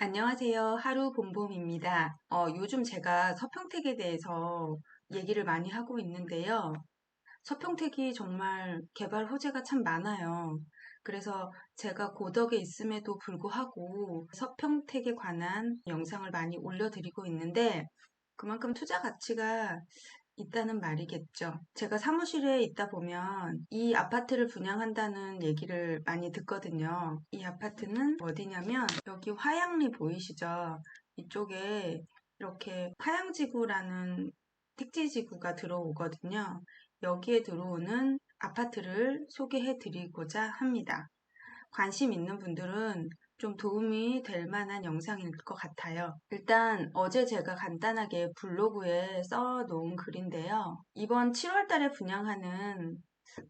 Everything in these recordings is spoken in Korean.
안녕하세요. 하루봄봄입니다. 요즘 제가 서평택에 대해서 얘기를 많이 하고 있는데요. 서평택이 정말 개발 호재가 참 많아요. 그래서 제가 고덕에 있음에도 불구하고 서평택에 관한 영상을 많이 올려드리고 있는데 그만큼 투자 가치가 있다는 말이겠죠. 제가 사무실에 있다 보면 이 아파트를 분양한다는 얘기를 많이 듣거든요. 이 아파트는 어디냐면 여기 화양리 보이시죠? 이쪽에 이렇게 화양지구라는 택지지구가 들어오거든요. 여기에 들어오는 아파트를 소개해 드리고자 합니다. 관심 있는 분들은 좀 도움이 될 만한 영상일 것 같아요. 일단 어제 제가 간단하게 블로그에 써놓은 글인데요. 이번 7월 달에 분양하는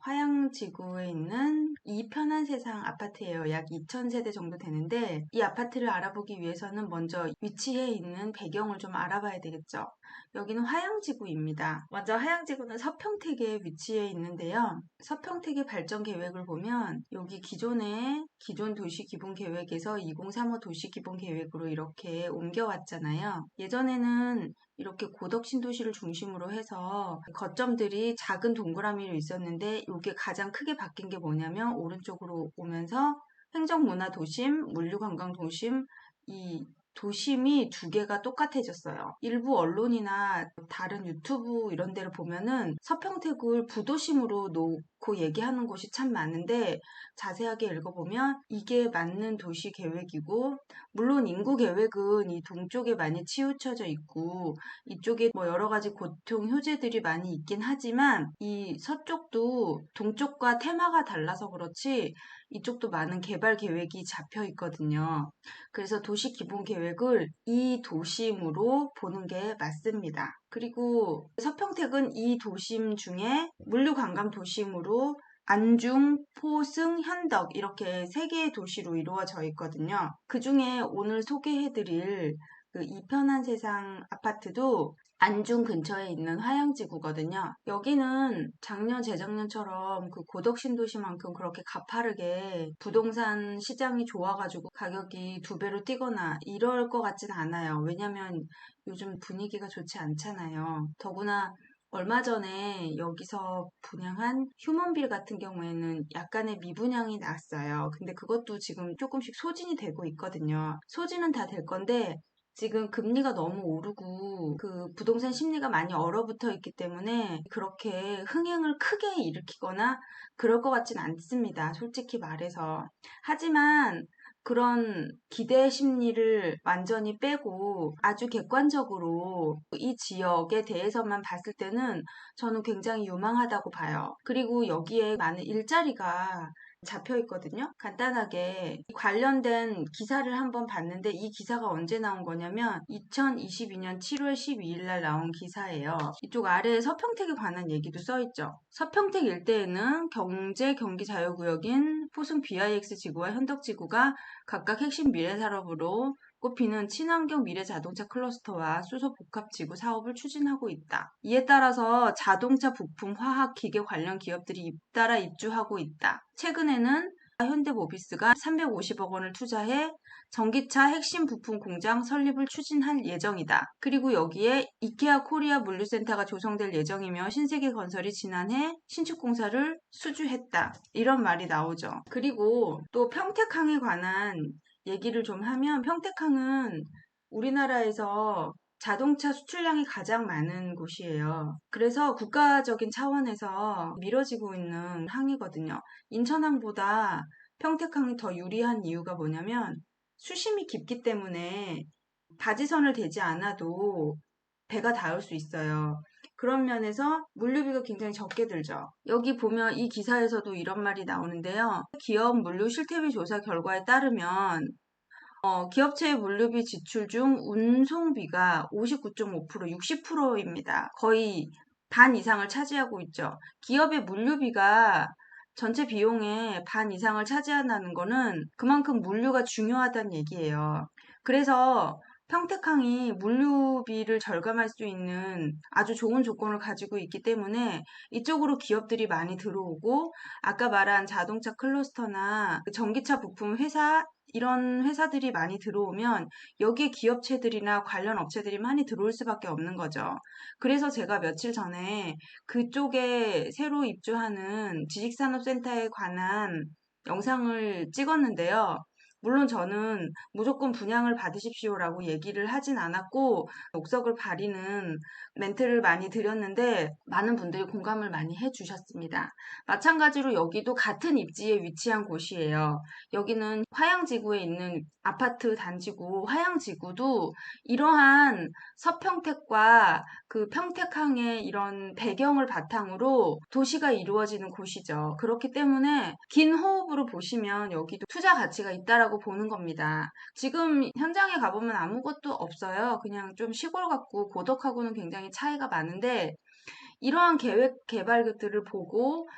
화양지구에 있는 이 편한 세상 아파트예요. 약 2,000세대 정도 되는데 이 아파트를 알아보기 위해서는 먼저 위치해 있는 배경을 좀 알아봐야 되겠죠. 여기는 화양지구입니다. 먼저 화양지구는 서평택에 위치해 있는데요. 서평택의 발전 계획을 보면 여기 기존 도시 기본 계획에서 2035 도시 기본 계획으로 이렇게 옮겨왔잖아요. 예전에는 이렇게 고덕 신도시를 중심으로 해서 거점들이 작은 동그라미로 있었는데 이게 가장 크게 바뀐 게 뭐냐면 오른쪽으로 오면서 행정문화도심, 물류관광도심, 이 도심이 두 개가 똑같아졌어요. 일부 언론이나 다른 유튜브 이런 데를 보면은 서평택을 부도심으로 놓고 얘기하는 곳이 참 많은데 자세하게 읽어보면 이게 맞는 도시 계획이고 물론 인구 계획은 이 동쪽에 많이 치우쳐져 있고 이쪽에 뭐 여러 가지 고통 효제들이 많이 있긴 하지만 이 서쪽도 동쪽과 테마가 달라서 그렇지 이쪽도 많은 개발 계획이 잡혀 있거든요. 그래서 도시 기본 계획을 이 도심으로 보는 게 맞습니다. 그리고 서평택은 이 도심 중에 물류관광 도심으로 안중, 포승, 현덕 이렇게 세 개의 도시로 이루어져 있거든요. 그 중에 오늘 소개해드릴 그 이편한 세상 아파트도 안중 근처에 있는 화양지구거든요. 여기는 작년, 재작년처럼 그 고덕 신도시만큼 그렇게 가파르게 부동산 시장이 좋아가지고 가격이 두 배로 뛰거나 이럴 것 같진 않아요. 왜냐면 요즘 분위기가 좋지 않잖아요. 더구나 얼마 전에 여기서 분양한 휴먼빌 같은 경우에는 약간의 미분양이 났어요. 근데 그것도 지금 조금씩 소진이 되고 있거든요. 소진은 다 될 건데 지금 금리가 너무 오르고 그 부동산 심리가 많이 얼어붙어 있기 때문에 그렇게 흥행을 크게 일으키거나 그럴 것 같진 않습니다. 솔직히 말해서. 하지만 그런 기대 심리를 완전히 빼고 아주 객관적으로 이 지역에 대해서만 봤을 때는 저는 굉장히 유망하다고 봐요. 그리고 여기에 많은 일자리가 잡혀 있거든요. 간단하게 관련된 기사를 한번 봤는데 이 기사가 언제 나온 거냐면 2022년 7월 12일 날 나온 기사예요. 이쪽 아래에 서평택에 관한 얘기도 써 있죠. 서평택 일대에는 경기 자유구역인 포승 BIX 지구와 현덕 지구가 각각 핵심 미래 산업으로 꼽히는 친환경 미래 자동차 클러스터와 수소 복합 지구 사업을 추진하고 있다. 이에 따라서 자동차 부품, 화학, 기계 관련 기업들이 잇따라 입주하고 있다. 최근에는 현대모비스가 350억 원을 투자해 전기차 핵심 부품 공장 설립을 추진할 예정이다. 그리고 여기에 이케아 코리아 물류센터가 조성될 예정이며 신세계건설이 지난해 신축 공사를 수주했다. 이런 말이 나오죠. 그리고 또 평택항에 관한 얘기를 좀 하면 평택항은 우리나라에서 자동차 수출량이 가장 많은 곳이에요. 그래서 국가적인 차원에서 미뤄지고 있는 항이거든요. 인천항보다 평택항이 더 유리한 이유가 뭐냐면 수심이 깊기 때문에 바지선을 대지 않아도 배가 닿을 수 있어요. 그런 면에서 물류비가 굉장히 적게 들죠. 여기 보면 이 기사에서도 이런 말이 나오는데요. 기업 물류 실태비 조사 결과에 따르면 기업체의 물류비 지출 중 운송비가 59.5%, 60%입니다. 거의 반 이상을 차지하고 있죠. 기업의 물류비가 전체 비용의 반 이상을 차지한다는 거는 그만큼 물류가 중요하다는 얘기예요. 그래서 평택항이 물류비를 절감할 수 있는 아주 좋은 조건을 가지고 있기 때문에 이쪽으로 기업들이 많이 들어오고, 아까 말한 자동차 클러스터나 그 전기차 부품 회사, 이런 회사들이 많이 들어오면 여기에 기업체들이나 관련 업체들이 많이 들어올 수밖에 없는 거죠. 그래서 제가 며칠 전에 그쪽에 새로 입주하는 지식산업센터에 관한 영상을 찍었는데요. 물론 저는 무조건 분양을 받으십시오라고 얘기를 하진 않았고, 옥석을 가리는 멘트를 많이 드렸는데 많은 분들이 공감을 많이 해주셨습니다. 마찬가지로 여기도 같은 입지에 위치한 곳이에요. 여기는 화양지구에 있는 아파트 단지고, 화양지구도 이러한 서평택과 그 평택항의 이런 배경을 바탕으로 도시가 이루어지는 곳이죠. 그렇기 때문에 긴 호흡으로 보시면 여기도 투자 가치가 있다라고 보는 겁니다. 지금 현장에 가보면 아무것도 없어요. 그냥 좀 시골 같고 고덕하고는 굉장히 차이가 많은데, 이러한 계획 개발들을 보고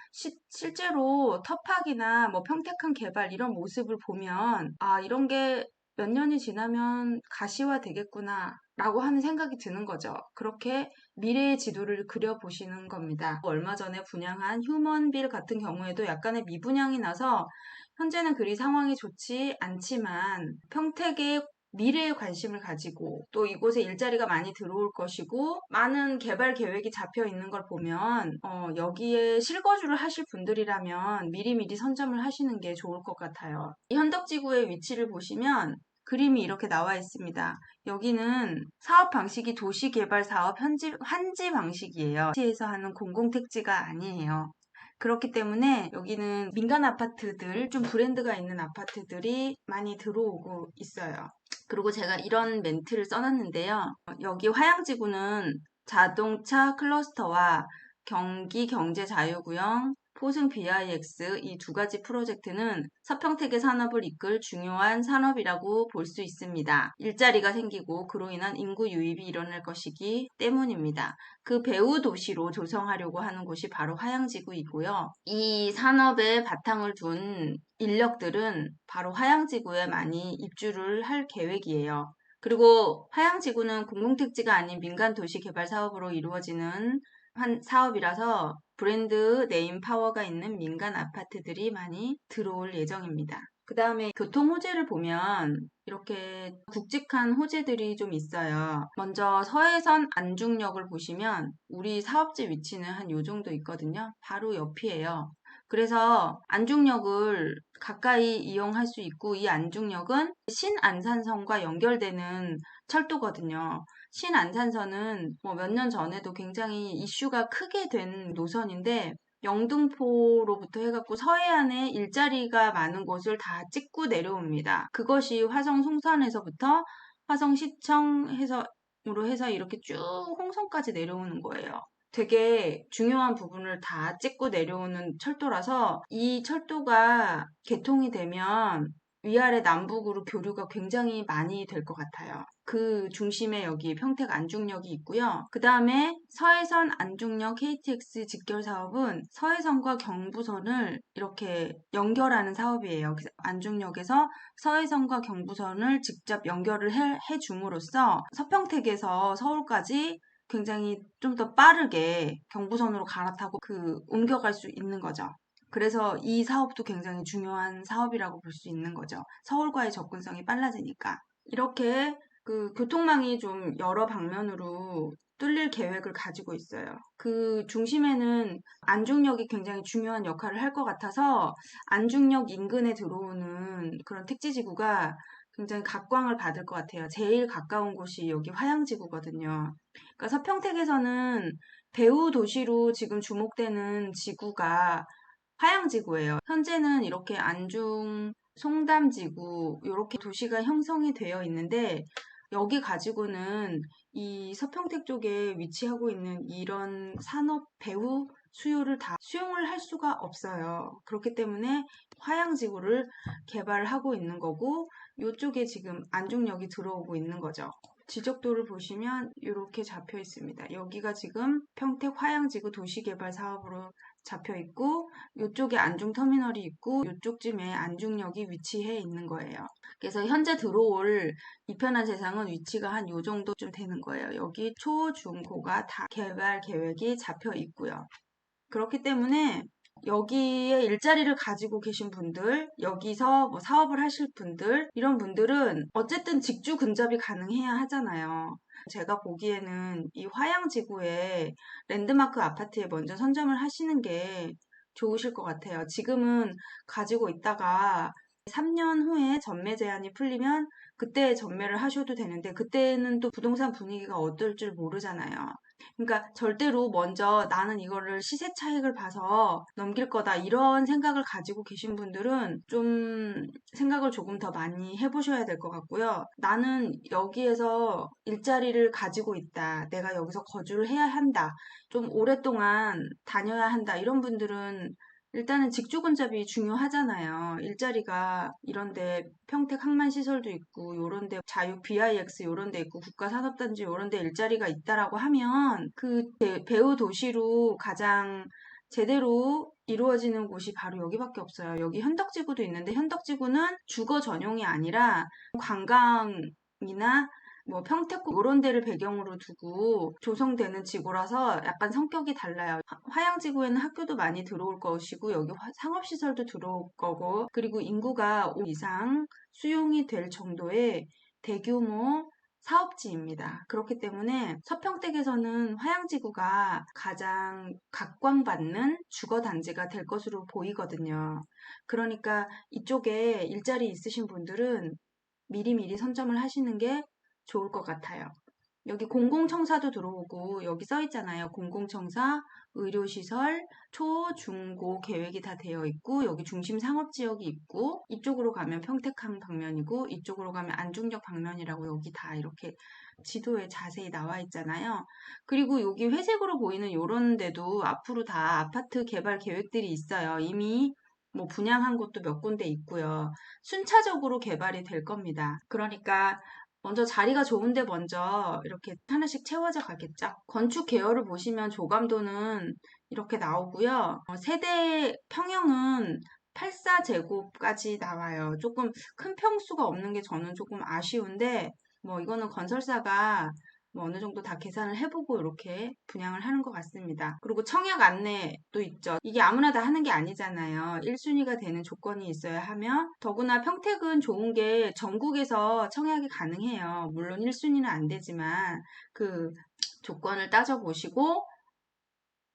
실제로 터팍이나 뭐 평택항 개발 이런 모습을 보면, 아, 이런 게 몇 년이 지나면 가시화 되겠구나 라고 하는 생각이 드는 거죠. 그렇게 미래의 지도를 그려보시는 겁니다. 얼마 전에 분양한 휴먼빌 같은 경우에도 약간의 미분양이 나서 현재는 그리 상황이 좋지 않지만, 평택의 미래에 관심을 가지고 또 이곳에 일자리가 많이 들어올 것이고 많은 개발 계획이 잡혀 있는 걸 보면, 여기에 실거주를 하실 분들이라면 미리미리 선점을 하시는 게 좋을 것 같아요. 이 현덕지구의 위치를 보시면 그림이 이렇게 나와 있습니다. 여기는 사업 방식이 도시개발 사업 환지 방식이에요. 도시에서 하는 공공택지가 아니에요. 그렇기 때문에 여기는 민간 아파트들, 좀 브랜드가 있는 아파트들이 많이 들어오고 있어요. 그리고 제가 이런 멘트를 써놨는데요. 여기 화양지구는 자동차 클러스터와 경기 경제자유구역, 포승 BIX 이 두 가지 프로젝트는 서평택의 산업을 이끌 중요한 산업이라고 볼 수 있습니다. 일자리가 생기고 그로 인한 인구 유입이 일어날 것이기 때문입니다. 그 배후 도시로 조성하려고 하는 곳이 바로 화양지구이고요. 이 산업에 바탕을 둔 인력들은 바로 화양지구에 많이 입주를 할 계획이에요. 그리고 화양지구는 공공택지가 아닌 민간 도시 개발 사업으로 이루어지는 한 사업이라서 브랜드 네임 파워가 있는 민간 아파트들이 많이 들어올 예정입니다. 그 다음에 교통 호재를 보면 이렇게 굵직한 호재들이 좀 있어요. 먼저 서해선 안중역을 보시면 우리 사업지 위치는 한 요 정도 있거든요. 바로 옆이에요. 그래서 안중역을 가까이 이용할 수 있고, 이 안중역은 신안산선과 연결되는 철도거든요. 신안산선은 뭐 몇 년 전에도 굉장히 이슈가 크게 된 노선인데, 영등포로부터 해갖고 서해안에 일자리가 많은 곳을 다 찍고 내려옵니다. 그것이 화성 송산에서부터 화성시청으로 해서 이렇게 쭉 홍성까지 내려오는 거예요. 되게 중요한 부분을 다 찍고 내려오는 철도라서 이 철도가 개통이 되면 위아래 남북으로 교류가 굉장히 많이 될 것 같아요. 그 중심에 여기 평택 안중역이 있고요. 그 다음에 서해선 안중역 KTX 직결 사업은 서해선과 경부선을 이렇게 연결하는 사업이에요. 그래서 안중역에서 서해선과 경부선을 직접 연결을 해줌으로써 서평택에서 서울까지 굉장히 좀 더 빠르게 경부선으로 갈아타고 옮겨갈 수 있는 거죠. 그래서 이 사업도 굉장히 중요한 사업이라고 볼 수 있는 거죠. 서울과의 접근성이 빨라지니까. 이렇게 그 교통망이 좀 여러 방면으로 뚫릴 계획을 가지고 있어요. 그 중심에는 안중역이 굉장히 중요한 역할을 할 것 같아서 안중역 인근에 들어오는 그런 택지지구가 굉장히 각광을 받을 것 같아요. 제일 가까운 곳이 여기 화양지구거든요. 그러니까 서평택에서는 배후 도시로 지금 주목되는 지구가 화양지구예요. 현재는 이렇게 안중, 송담지구 이렇게 도시가 형성이 되어 있는데, 여기 가지고는 이 서평택 쪽에 위치하고 있는 이런 산업 배후 수요를 다 수용을 할 수가 없어요. 그렇기 때문에 화양지구를 개발하고 있는 거고, 이쪽에 지금 안중역이 들어오고 있는 거죠. 지적도를 보시면 이렇게 잡혀 있습니다. 여기가 지금 평택 화양지구 도시개발 사업으로 잡혀 있고, 이쪽에 안중터미널이 있고 이쪽쯤에 안중역이 위치해 있는 거예요. 그래서 현재 들어올 이편한 세상은 위치가 한 요 정도쯤 되는 거예요. 여기 초, 중, 고가 다 개발 계획이 잡혀 있고요. 그렇기 때문에 여기에 일자리를 가지고 계신 분들, 여기서 뭐 사업을 하실 분들, 이런 분들은 어쨌든 직주 근접이 가능해야 하잖아요. 제가 보기에는 이 화양지구에 랜드마크 아파트에 먼저 선점을 하시는 게 좋으실 것 같아요. 지금은 가지고 있다가 3년 후에 전매 제한이 풀리면 그때 전매를 하셔도 되는데 그때는 또 부동산 분위기가 어떨 줄 모르잖아요. 그러니까 절대로 먼저 나는 이거를 시세 차익을 봐서 넘길 거다 이런 생각을 가지고 계신 분들은 좀 생각을 조금 더 많이 해보셔야 될 것 같고요. 나는 여기에서 일자리를 가지고 있다. 내가 여기서 거주를 해야 한다. 좀 오랫동안 다녀야 한다. 이런 분들은 일단은 직주 근접이 중요하잖아요. 일자리가 이런데 평택 항만시설도 있고 요런데 자유 BIX 요런데 있고 국가산업단지 요런데 일자리가 있다라고 하면 그 배후 도시로 가장 제대로 이루어지는 곳이 바로 여기밖에 없어요. 여기 현덕지구도 있는데 현덕지구는 주거 전용이 아니라 관광이나 뭐 평택구 이런 데를 배경으로 두고 조성되는 지구라서 약간 성격이 달라요. 화양지구에는 학교도 많이 들어올 것이고 여기 상업시설도 들어올 거고 그리고 인구가 5 이상 수용이 될 정도의 대규모 사업지입니다. 그렇기 때문에 서평택에서는 화양지구가 가장 각광받는 주거단지가 될 것으로 보이거든요. 그러니까 이쪽에 일자리 있으신 분들은 미리미리 선점을 하시는 게 좋을 것 같아요. 여기 공공청사도 들어오고 여기 써 있잖아요. 공공청사, 의료시설, 초, 중, 고 계획이 다 되어 있고 여기 중심 상업지역이 있고 이쪽으로 가면 평택항 방면이고 이쪽으로 가면 안중역 방면이라고 여기 다 이렇게 지도에 자세히 나와 있잖아요. 그리고 여기 회색으로 보이는 요런 데도 앞으로 다 아파트 개발 계획들이 있어요. 이미 뭐 분양한 곳도 몇 군데 있고요. 순차적으로 개발이 될 겁니다. 그러니까 먼저 자리가 좋은데 먼저 이렇게 하나씩 채워져 가겠죠. 건축 계열을 보시면 조감도는 이렇게 나오고요. 세대 평형은 84제곱까지 나와요. 조금 큰 평수가 없는 게 저는 조금 아쉬운데 뭐 이거는 건설사가 뭐 어느 정도 다 계산을 해보고 이렇게 분양을 하는 것 같습니다. 그리고 청약 안내도 있죠. 이게 아무나 다 하는 게 아니잖아요. 1순위가 되는 조건이 있어야 하며 더구나 평택은 좋은 게 전국에서 청약이 가능해요. 물론 1순위는 안 되지만 그 조건을 따져보시고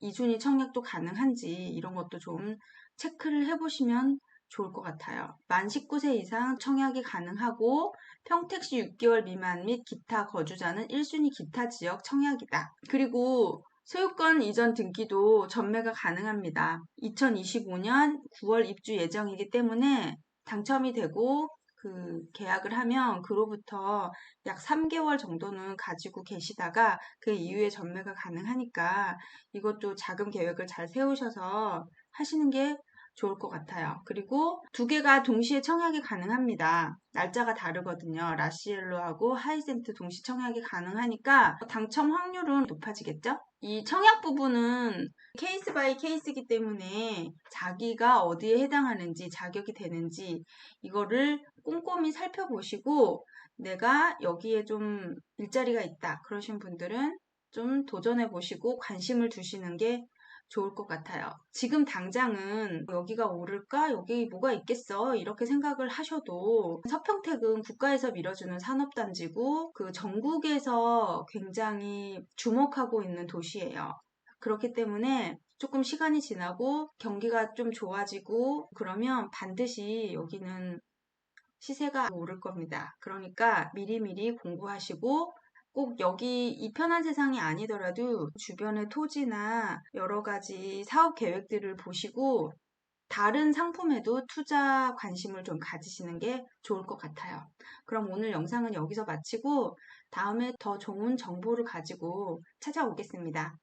2순위 청약도 가능한지 이런 것도 좀 체크를 해보시면 좋을 것 같아요. 만 19세 이상 청약이 가능하고 평택시 6개월 미만 및 기타 거주자는 1순위 기타 지역 청약이다. 그리고 소유권 이전 등기도 전매가 가능합니다. 2025년 9월 입주 예정이기 때문에 당첨이 되고 그 계약을 하면 그로부터 약 3개월 정도는 가지고 계시다가 그 이후에 전매가 가능하니까 이것도 자금 계획을 잘 세우셔서 하시는 게 좋을 것 같아요. 그리고 두 개가 동시에 청약이 가능합니다. 날짜가 다르거든요. 라시엘로하고 하이센트 동시 청약이 가능하니까 당첨 확률은 높아지겠죠? 이 청약 부분은 케이스 바이 케이스이기 때문에 자기가 어디에 해당하는지 자격이 되는지 이거를 꼼꼼히 살펴보시고 내가 여기에 좀 일자리가 있다 그러신 분들은 좀 도전해 보시고 관심을 두시는 게 좋을 것 같아요. 지금 당장은 여기가 오를까? 여기 뭐가 있겠어? 이렇게 생각을 하셔도 서평택은 국가에서 밀어주는 산업단지고 그 전국에서 굉장히 주목하고 있는 도시예요. 그렇기 때문에 조금 시간이 지나고 경기가 좀 좋아지고 그러면 반드시 여기는 시세가 오를 겁니다. 그러니까 미리미리 공부하시고 꼭 여기 이 편한 세상이 아니더라도 주변의 토지나 여러 가지 사업 계획들을 보시고 다른 상품에도 투자 관심을 좀 가지시는 게 좋을 것 같아요. 그럼 오늘 영상은 여기서 마치고 다음에 더 좋은 정보를 가지고 찾아오겠습니다.